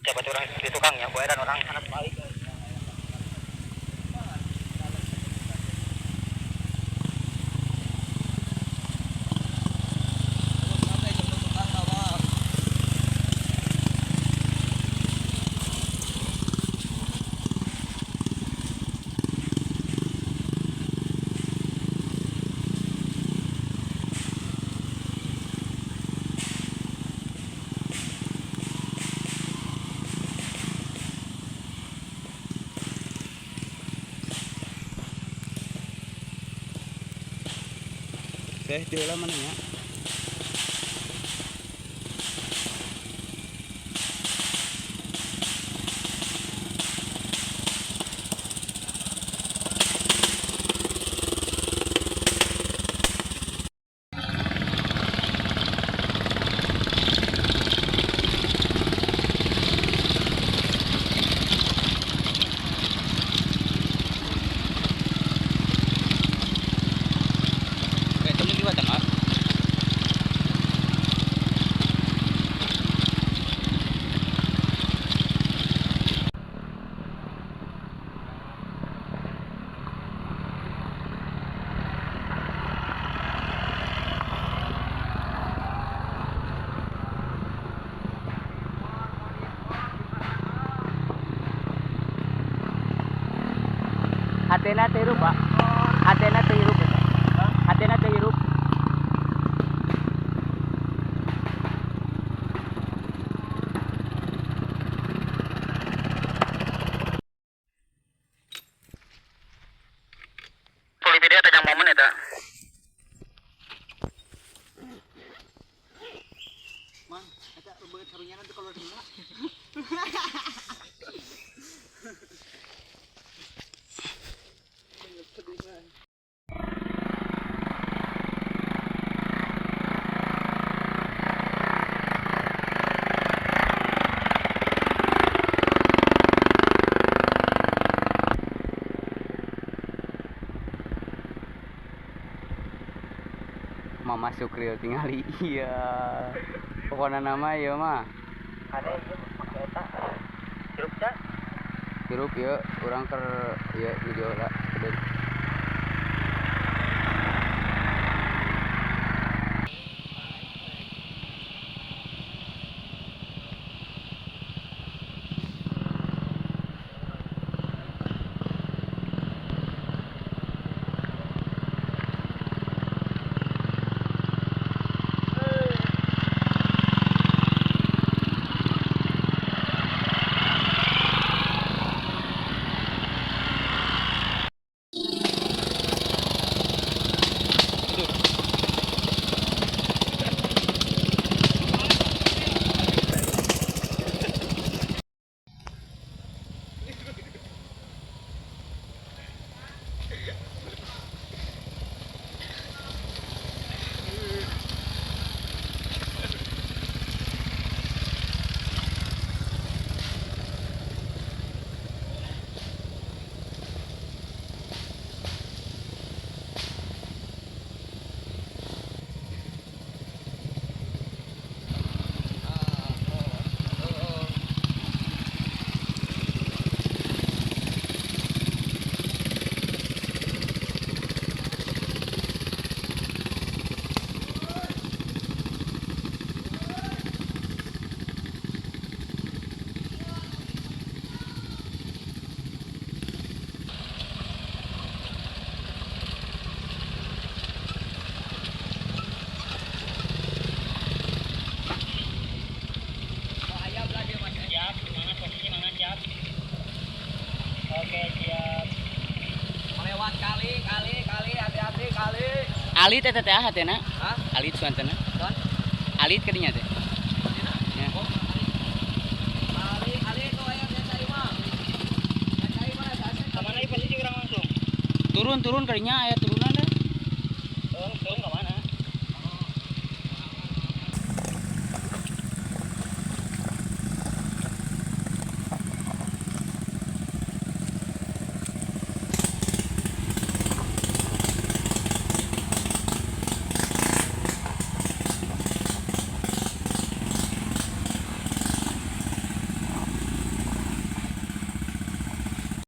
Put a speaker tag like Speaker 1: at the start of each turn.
Speaker 1: Siapa tuh orang di tukangnya, gue dan orang anak baik.
Speaker 2: Di ulah mana ya? Hatena tirup, Pak. Hatena tirup. Hatena tirup.
Speaker 1: Puli video ada yang momen itu.
Speaker 2: Mang, eta beut karunya nanti kalau dina. Mama Sukrio tingali iya pokoknya nama ya mah
Speaker 1: Ada itu pakai eta. Jeruknya.
Speaker 2: hirup ya orang ker ya video lah
Speaker 1: Oke, siap.
Speaker 3: Melewat kali, hati-hati kali.
Speaker 2: alit teh teh hatena
Speaker 3: Hah?
Speaker 2: alit suantana
Speaker 3: Don?
Speaker 2: alit kadinya teh ya.
Speaker 3: Oh, kali tuh aya biasa mah. Biasa mah
Speaker 1: Kemana posisi orang langsung?
Speaker 2: Turun kadinya aya